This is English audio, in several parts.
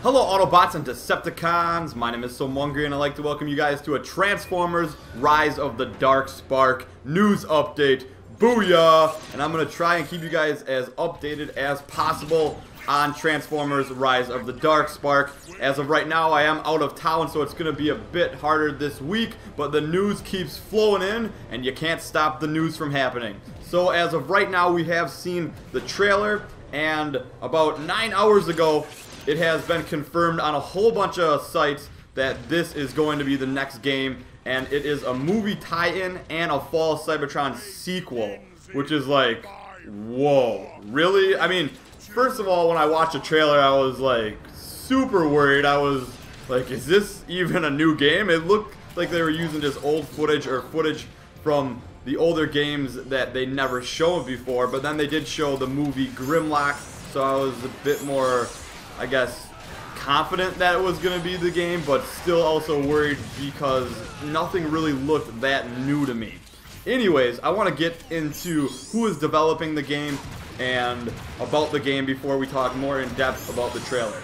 Hello Autobots and Decepticons, my name is Somongri and I'd like to welcome you guys to a Transformers Rise of the Dark Spark news update. Booyah! And I'm going to try and keep you guys as updated as possible on Transformers Rise of the Dark Spark. As of right now, I am out of town, so it's going to be a bit harder this week, but the news keeps flowing in, and you can't stop the news from happening. So as of right now, we have seen the trailer, and about 9 hours ago, it has been confirmed on a whole bunch of sites that this is going to be the next game, and it is a movie tie-in and a Fall Cybertron sequel, which is like, whoa, really? I mean, first of all, when I watched the trailer, I was like super worried. I was like, is this even a new game? It looked like they were using just old footage or footage from the older games that they never shown before, but then they did show the movie Grimlock, so I was a bit more, I guess, confident that it was going to be the game, but still also worried because nothing really looked that new to me. Anyways, I want to get into who is developing the game and about the game before we talk more in depth about the trailer.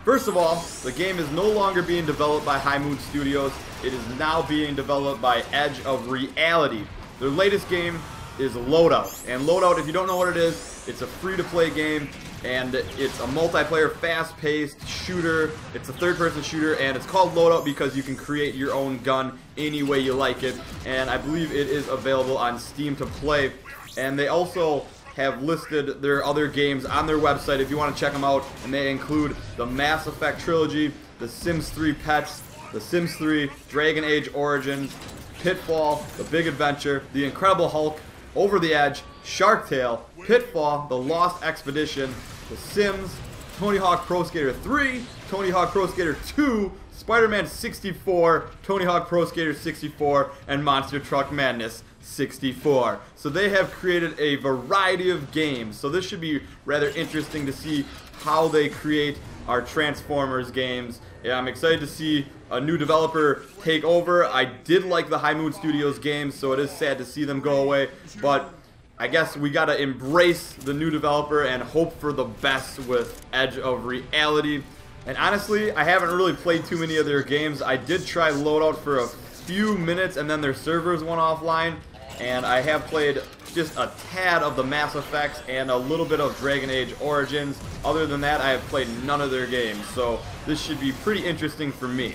First of all, the game is no longer being developed by High Moon Studios. It is now being developed by Edge of Reality. Their latest game is Loadout. And Loadout, if you don't know what it is, it's a free-to-play game, and it's a multiplayer, fast-paced shooter. It's a third-person shooter, and it's called Loadout because you can create your own gun any way you like it. And I believe it is available on Steam to play. And they also have listed their other games on their website if you want to check them out, and they include the Mass Effect trilogy, the Sims 3 Pets, the Sims 3, Dragon Age Origins, Pitfall, The Big Adventure, The Incredible Hulk, Over the Edge, Shark Tale, Pitfall, The Lost Expedition, The Sims, Tony Hawk Pro Skater 3, Tony Hawk Pro Skater 2, Spider-Man 64, Tony Hawk Pro Skater 64, and Monster Truck Madness 64. So they have created a variety of games. So this should be rather interesting to see how they create our Transformers games. Yeah, I'm excited to see a new developer take over. I did like the High Moon Studios games, so it is sad to see them go away, but I guess we gotta embrace the new developer and hope for the best with Edge of Reality. And honestly, I haven't really played too many of their games. I did try Loadout for a few minutes and then their servers went offline, and I have played just a tad of the Mass Effects and a little bit of Dragon Age Origins. Other than that, I have played none of their games, so this should be pretty interesting for me.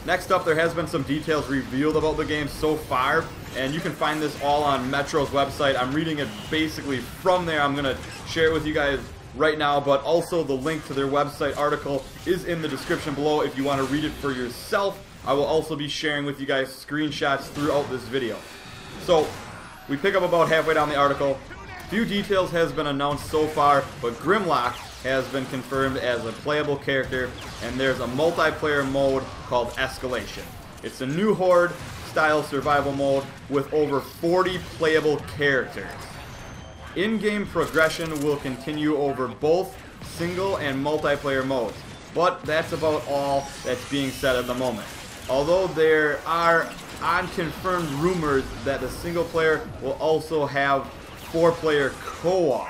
Next up, there has been some details revealed about the game so far, and you can find this all on Metro's website. I'm reading it basically from there. I'm going to share it with you guys right now, but also the link to their website article is in the description below if you want to read it for yourself. I will also be sharing with you guys screenshots throughout this video. So, we pick up about halfway down the article. Few details has been announced so far, but Grimlock has been confirmed as a playable character, and there's a multiplayer mode called Escalation. It's a new Horde style survival mode with over 40 playable characters. In-game progression will continue over both single and multiplayer modes, but that's about all that's being said at the moment. Although there are unconfirmed rumors that the single player will also have 4-player co-op.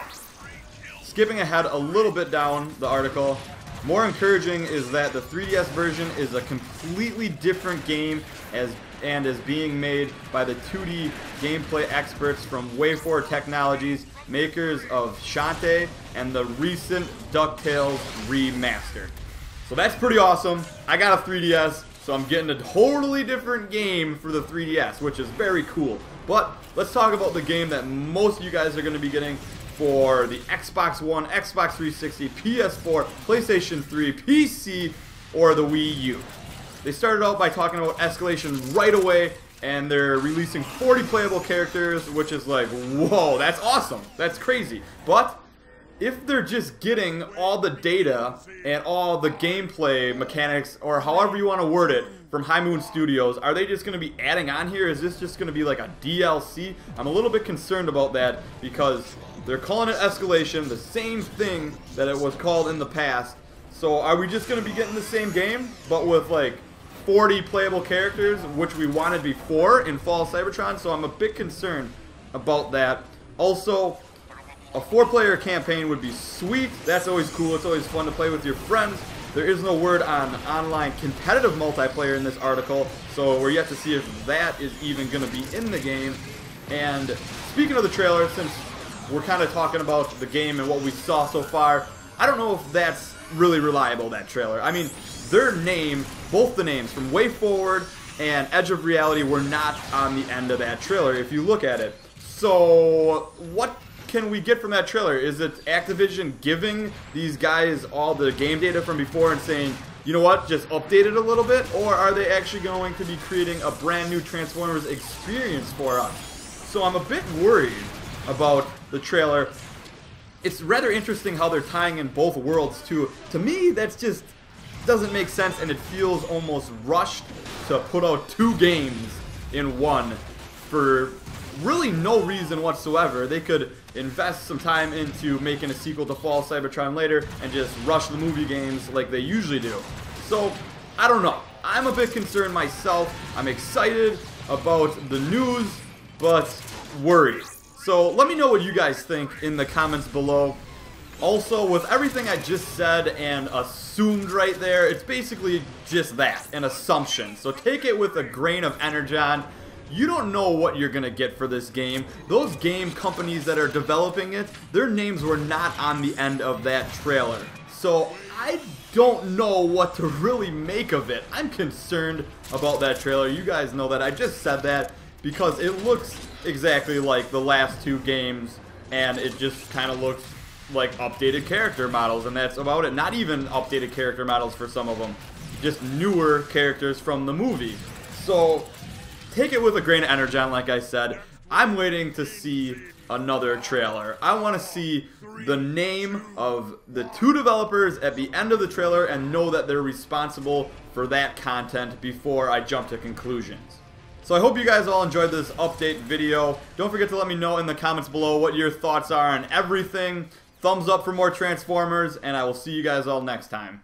Skipping ahead a little bit down the article, more encouraging is that the 3DS version is a completely different game and is being made by the 2D gameplay experts from WayForward Technologies, makers of Shantae and the recent DuckTales remastered. So that's pretty awesome. I got a 3DS, so I'm getting a totally different game for the 3DS, which is very cool. But let's talk about the game that most of you guys are going to be getting for the Xbox One, Xbox 360, PS4, PlayStation 3, PC, or the Wii U. They started out by talking about Escalation right away, and they're releasing 40 playable characters, which is like, whoa, that's awesome. That's crazy. But if they're just getting all the data and all the gameplay mechanics, or however you want to word it, from High Moon Studios, are they just going to be adding on here? Is this just going to be like a DLC? I'm a little bit concerned about that because they're calling it Escalation, the same thing that it was called in the past. So are we just going to be getting the same game, but with like 40 playable characters, which we wanted before in Fall Cybertron? So I'm a bit concerned about that. Also, A 4-player campaign would be sweet. That's always cool. It's always fun to play with your friends. There is no word on online competitive multiplayer in this article, so we're yet to see if that is even going to be in the game. And speaking of the trailer, since we're kind of talking about the game and what we saw so far, I don't know if that's really reliable, that trailer. I mean, their name, both the names from WayForward and Edge of Reality, were not on the end of that trailer if you look at it. So what can we get from that trailer? Is it Activision giving these guys all the game data from before and saying, you know what, just update it a little bit? Or are they actually going to be creating a brand new Transformers experience for us? So I'm a bit worried about the trailer. It's rather interesting how they're tying in both worlds too. To me, that's just doesn't make sense, and it feels almost rushed to put out 2 games in one for really no reason whatsoever. They could invest some time into making a sequel to Fall Cybertron later and just rush the movie games like they usually do. So, I don't know. I'm a bit concerned myself. I'm excited about the news, but worried. So let me know what you guys think in the comments below. Also, with everything I just said and assumed right there, it's basically just that, an assumption. So take it with a grain of energon. You don't know what you're going to get for this game. Those game companies that are developing it, their names were not on the end of that trailer. So I don't know what to really make of it. I'm concerned about that trailer. You guys know that. I just said that because it looks exactly like the last 2 games, and it just kind of looks like updated character models, and that's about it. Not even updated character models for some of them. Just newer characters from the movie. So take it with a grain of energon, like I said. I'm waiting to see another trailer. I want to see the name of the 2 developers at the end of the trailer and know that they're responsible for that content before I jump to conclusions. So I hope you guys all enjoyed this update video. Don't forget to let me know in the comments below what your thoughts are on everything. Thumbs up for more Transformers, and I will see you guys all next time.